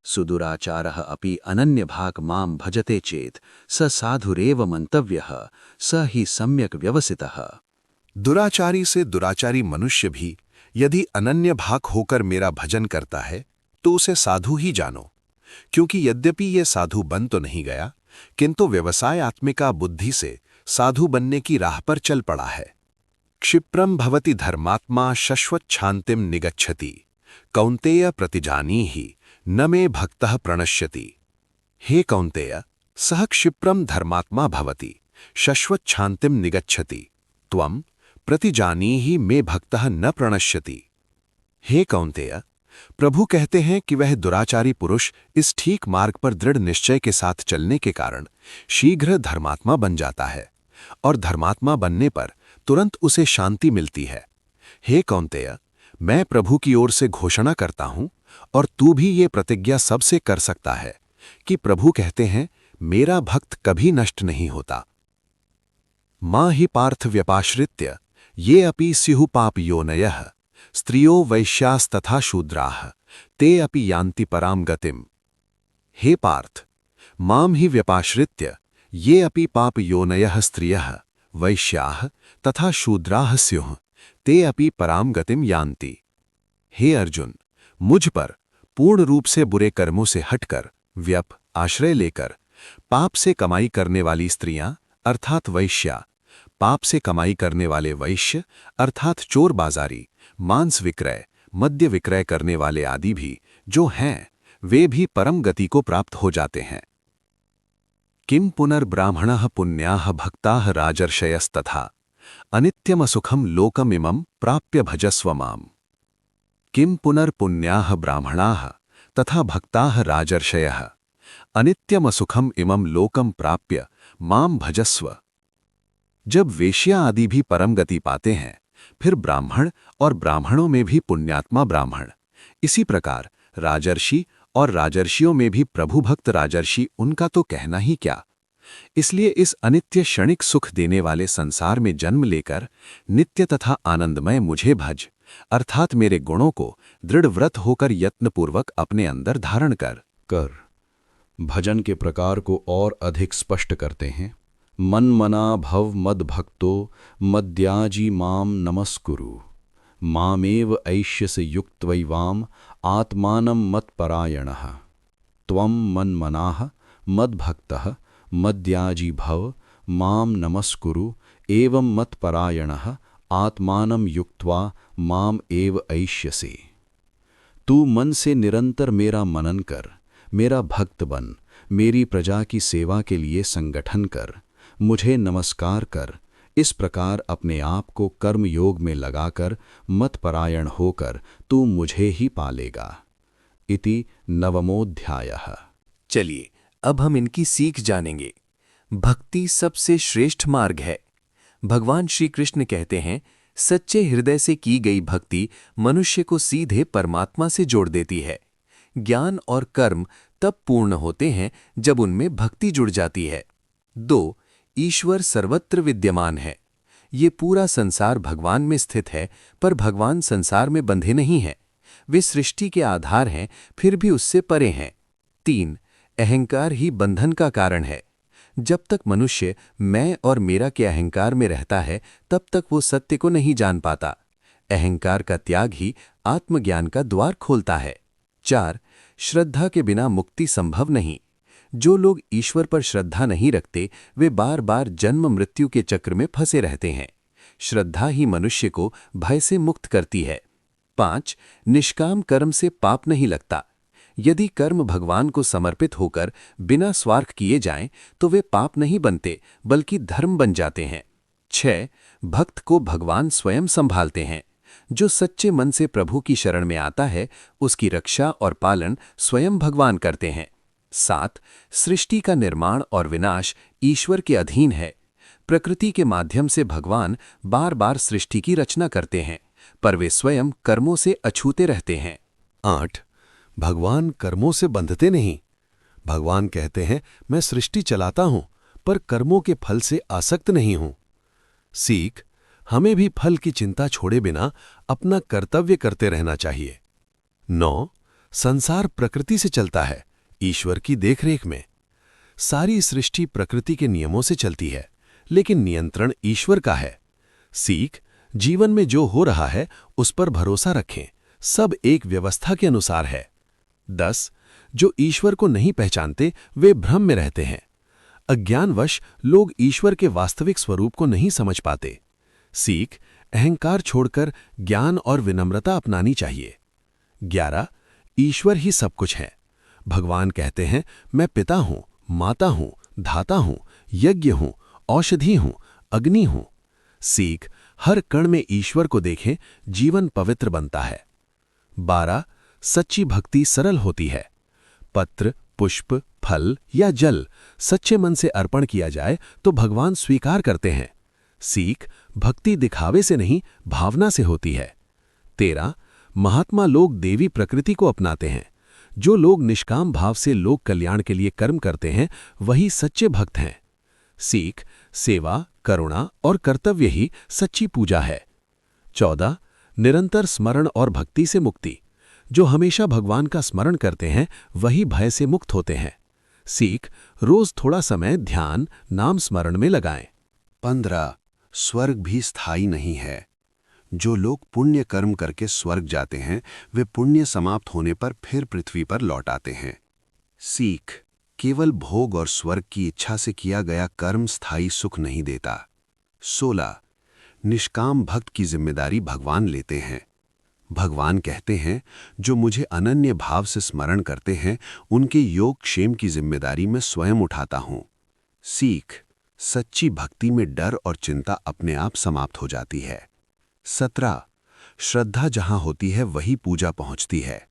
सुदुराचारः अपि अनन्य भाग माम भजते चेत स साधुरेव मंतव्यः स ही सम्यक् व्यवसितः। दुराचारी से दुराचारी मनुष्य भी यदि अनन्य भाग होकर मेरा भजन करता है तो उसे साधु ही जानो, क्योंकि यद्यपि ये साधु बन तो नहीं गया, किंतु व्यवसाय आत्मिका बुद्धि से साधु बनने की राह पर चल पड़ा है। क्षिप्रम भवति धर्मात्मा शश्वच्छान्तिम निगच्छति कौन्तेय प्रतिजानीहि न मे भक्तः प्रणश्यति। हे कौन्तेय, सः क्षिप्रम धर्मात्मा भवति शश्वच्छान्तिम निगच्छति त्वं प्रतिजानीहि मे भक्तः न प्रणश्यति। हे कौन्तेय, प्रभु कहते हैं कि वह दुराचारी पुरुष इस ठीक मार्ग पर दृढ़ निश्चय के साथ चलने के कारण शीघ्र धर्मात्मा बन जाता है और धर्मात्मा बनने पर तुरंत उसे शांति मिलती है। हे कौन्तेय, मैं प्रभु की ओर से घोषणा करता हूं और तू भी ये प्रतिज्ञा सबसे कर सकता है कि प्रभु कहते हैं, मेरा भक्त कभी नष्ट नहीं होता। मां हि पार्थ व्यपाश्रित्य ये अपि स्युः पाप योनयः स्त्रियो वैश्यास्तथा शूद्राः ते अपि यान्ति पराम गतिम्। हे पार्थ, मां ही व्यपाश्रित्य ये अपि पाप योनयः स्त्रियः वैश्याः तथा शूद्राः स्युः ते अपि पराम गतिम् यान्ति। हे अर्जुन, मुझ पर पूर्ण रूप से बुरे कर्मों से हटकर व्यप आश्रय लेकर पाप से कमाई करने वाली स्त्रियां अर्थात वैश्या, पाप से कमाई करने वाले वैश्य अर्थात चोर बाजारी, मांस विक्रय मद्य विक्रय करने वाले आदि भी जो हैं वे भी परम गति को प्राप्त हो जाते हैं। किम पुनर्ब्राह्मणः पुण्याः भक्ताः राजर्षयस्तथा अनित्यमसुखम लोकमिमं प्राप्य भजस्व माम्। किम पुनर्पुण्याः ब्राह्मणाः तथा भक्ताः राजर्षयः अनित्यमसुखम इमं लोकम प्राप्य माम भजस्व। जब वेश्या आदि भी परम गति पाते हैं, फिर ब्राह्मण और ब्राह्मणों में भी पुण्यात्मा ब्राह्मण, इसी प्रकार राजर्षि और राजर्षियों में भी प्रभु भक्त राजर्षि, उनका तो कहना ही क्या। इसलिए इस अनित्य क्षणिक सुख देने वाले संसार में जन्म लेकर नित्य तथा आनंदमय मुझे भज अर्थात मेरे गुणों को दृढ़ व्रत होकर यत्नपूर्वक अपने अंदर धारण कर भजन के प्रकार को और अधिक स्पष्ट करते हैं। मन मना भव मद भक्तो मद्याजी माम नमस्कुरु मामेव ऐष्यसे युक्त्वैवाम आत्मानं मत्परायणः। त्वं मन्मनाः मद्भक्तः मद्याजी भव माम नमस्कुरु एवं मत्परायणः आत्मानं युक्त्वा माम एव ऐष्यसे। तू मन से निरंतर मेरा मनन कर, मेरा भक्त बन, मेरी प्रजा की सेवा के लिए संगठन कर, मुझे नमस्कार कर। इस प्रकार अपने आप को कर्म योग में लगाकर मतपरायण होकर तू मुझे ही पालेगा। इति 9वाध्यायः। चलिए अब हम इनकी सीख जानेंगे। भक्ति सबसे श्रेष्ठ मार्ग है। भगवान श्री कृष्ण कहते हैं, सच्चे हृदय से की गई भक्ति मनुष्य को सीधे परमात्मा से जोड़ देती है। ज्ञान और कर्म तब पूर्ण होते हैं जब उनमें भक्ति जुड़ जाती है। 2. ईश्वर सर्वत्र विद्यमान है। ये पूरा संसार भगवान में स्थित है, पर भगवान संसार में बंधे नहीं हैं। वे सृष्टि के आधार हैं, फिर भी उससे परे हैं। 3. अहंकार ही बंधन का कारण है। जब तक मनुष्य मैं और मेरा के अहंकार में रहता है, तब तक वो सत्य को नहीं जान पाता। अहंकार का त्याग ही आत्मज्ञान का द्वार खोलता है। 4. श्रद्धा के बिना मुक्ति संभव नहीं। जो लोग ईश्वर पर श्रद्धा नहीं रखते, वे बार बार जन्म मृत्यु के चक्र में फंसे रहते हैं। श्रद्धा ही मनुष्य को भय से मुक्त करती है। 5. निष्काम कर्म से पाप नहीं लगता। यदि कर्म भगवान को समर्पित होकर बिना स्वार्थ किए जाएं, तो वे पाप नहीं बनते, बल्कि धर्म बन जाते हैं। 6. भक्त को भगवान स्वयं संभालते हैं। जो सच्चे मन से प्रभु की शरण में आता है, उसकी रक्षा और पालन स्वयं भगवान करते हैं। 7. सृष्टि का निर्माण और विनाश ईश्वर के अधीन है। प्रकृति के माध्यम से भगवान बार बार सृष्टि की रचना करते हैं, पर वे स्वयं कर्मों से अछूते रहते हैं। 8. भगवान कर्मों से बंधते नहीं। भगवान कहते हैं, मैं सृष्टि चलाता हूं, पर कर्मों के फल से आसक्त नहीं हूं। सीख, हमें भी फल की चिंता छोड़े बिना अपना कर्तव्य करते रहना चाहिए। 9. संसार प्रकृति से चलता है, ईश्वर की देखरेख में। सारी सृष्टि प्रकृति के नियमों से चलती है, लेकिन नियंत्रण ईश्वर का है। सीख, जीवन में जो हो रहा है उस पर भरोसा रखें, सब एक व्यवस्था के अनुसार है। 10. जो ईश्वर को नहीं पहचानते वे भ्रम में रहते हैं। अज्ञानवश लोग ईश्वर के वास्तविक स्वरूप को नहीं समझ पाते। सीख, अहंकार छोड़कर ज्ञान और विनम्रता अपनानी चाहिए। 11. ईश्वर ही सब कुछ है। भगवान कहते हैं, मैं पिता हूं, माता हूं, धाता हूं, यज्ञ हूं, औषधि हूं, अग्नि हूं। सीख, हर कण में ईश्वर को देखें, जीवन पवित्र बनता है। 12. सच्ची भक्ति सरल होती है। पत्र, पुष्प, फल या जल सच्चे मन से अर्पण किया जाए तो भगवान स्वीकार करते हैं। सीख, भक्ति दिखावे से नहीं, भावना से होती है। 13. महात्मा लोग देवी प्रकृति को अपनाते हैं। जो लोग निष्काम भाव से लोक कल्याण के लिए कर्म करते हैं, वही सच्चे भक्त हैं। सीख, सेवा, करुणा और कर्तव्य ही सच्ची पूजा है। 14. निरंतर स्मरण और भक्ति से मुक्ति। जो हमेशा भगवान का स्मरण करते हैं, वही भय से मुक्त होते हैं। सीख, रोज थोड़ा समय ध्यान, नाम स्मरण में लगाएं। 15. स्वर्ग भी स्थायी नहीं है। जो लोग पुण्य कर्म करके स्वर्ग जाते हैं, वे पुण्य समाप्त होने पर फिर पृथ्वी पर लौट आते हैं। सीख, केवल भोग और स्वर्ग की इच्छा से किया गया कर्म स्थायी सुख नहीं देता। 16. निष्काम भक्त की जिम्मेदारी भगवान लेते हैं। भगवान कहते हैं, जो मुझे अनन्य भाव से स्मरण करते हैं, उनके योग क्षेम की जिम्मेदारी मैं स्वयं उठाता हूं। सीख, सच्ची भक्ति में डर और चिंता अपने आप समाप्त हो जाती है। 17. श्रद्धा जहां होती है वही पूजा पहुंचती है।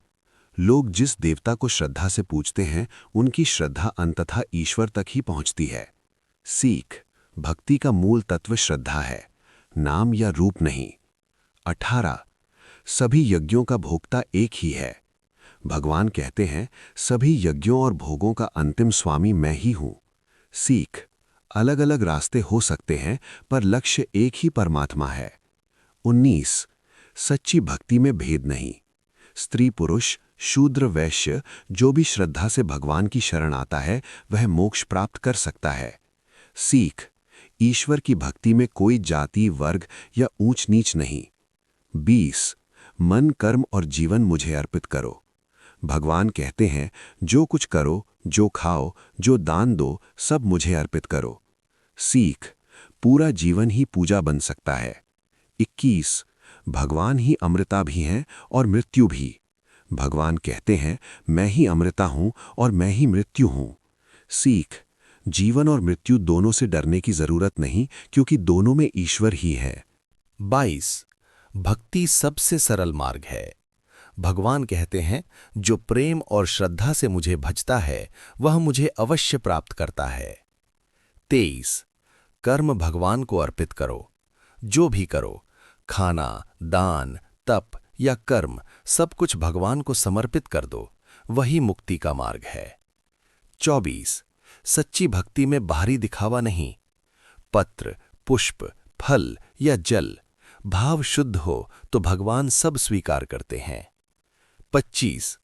लोग जिस देवता को श्रद्धा से पूजते हैं, उनकी श्रद्धा अंततः ईश्वर तक ही पहुंचती है। सीख, भक्ति का मूल तत्व श्रद्धा है, नाम या रूप नहीं। 18. सभी यज्ञों का भोक्ता एक ही है। भगवान कहते हैं, सभी यज्ञों और भोगों का अंतिम स्वामी मैं ही हूं। सीख, अलग अलग रास्ते हो सकते हैं, पर लक्ष्य एक ही परमात्मा है। 19. सच्ची भक्ति में भेद नहीं। स्त्री पुरुष, शूद्र वैश्य, जो भी श्रद्धा से भगवान की शरण आता है, वह मोक्ष प्राप्त कर सकता है। सीख, ईश्वर की भक्ति में कोई जाति, वर्ग या ऊंच नीच नहीं। 20. मन, कर्म और जीवन मुझे अर्पित करो। भगवान कहते हैं, जो कुछ करो, जो खाओ, जो दान दो, सब मुझे अर्पित करो। सीख, पूरा जीवन ही पूजा बन सकता है। 21. भगवान ही अमृता भी हैं और मृत्यु भी। भगवान कहते हैं, मैं ही अमृता हूं और मैं ही मृत्यु हूं। सीख, जीवन और मृत्यु दोनों से डरने की जरूरत नहीं, क्योंकि दोनों में ईश्वर ही है। 22. भक्ति सबसे सरल मार्ग है। भगवान कहते हैं, जो प्रेम और श्रद्धा से मुझे भजता है, वह मुझे अवश्य प्राप्त करता है। 23. कर्म भगवान को अर्पित करो। जो भी करो, खाना, दान, तप या कर्म, सब कुछ भगवान को समर्पित कर दो, वही मुक्ति का मार्ग है। 24. सच्ची भक्ति में बाहरी दिखावा नहीं। पत्र, पुष्प, फल या जल, भाव शुद्ध हो तो भगवान सब स्वीकार करते हैं। 25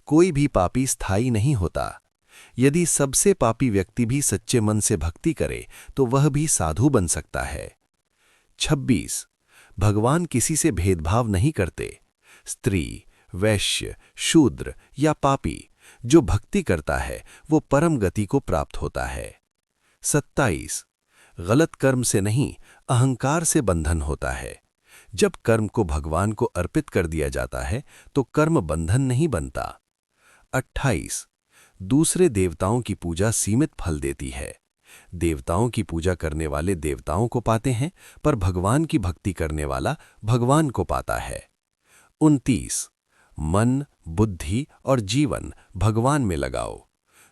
कोई भी पापी स्थायी नहीं होता। यदि सबसे पापी व्यक्ति भी सच्चे मन से भक्ति करे तो वह भी साधु बन सकता है। 26 भगवान किसी से भेदभाव नहीं करते। स्त्री, वैश्य, शूद्र या पापी जो भक्ति करता है वो परम गति को प्राप्त होता है। 27 गलत कर्म से नहीं, अहंकार से बंधन होता है। जब कर्म को भगवान को अर्पित कर दिया जाता है तो कर्म बंधन नहीं बनता। 28 दूसरे देवताओं की पूजा सीमित फल देती है। देवताओं की पूजा करने वाले देवताओं को पाते हैं, पर भगवान की भक्ति करने वाला भगवान को पाता है। 29 मन, बुद्धि और जीवन भगवान में लगाओ।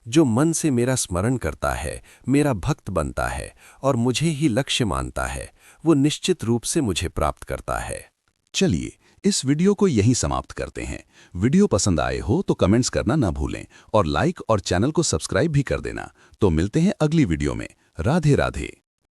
जो मन से मेरा स्मरण करता है, मेरा भक्त बनता है और मुझे ही लक्ष्य मानता है, वो निश्चित रूप से मुझे प्राप्त करता है। चलिए इस वीडियो को यहीं समाप्त करते हैं। वीडियो पसंद आए हो तो कमेंट्स करना ना भूलें और लाइक और चैनल को सब्सक्राइब भी कर देना। तो मिलते हैं अगली वीडियो में। राधे राधे।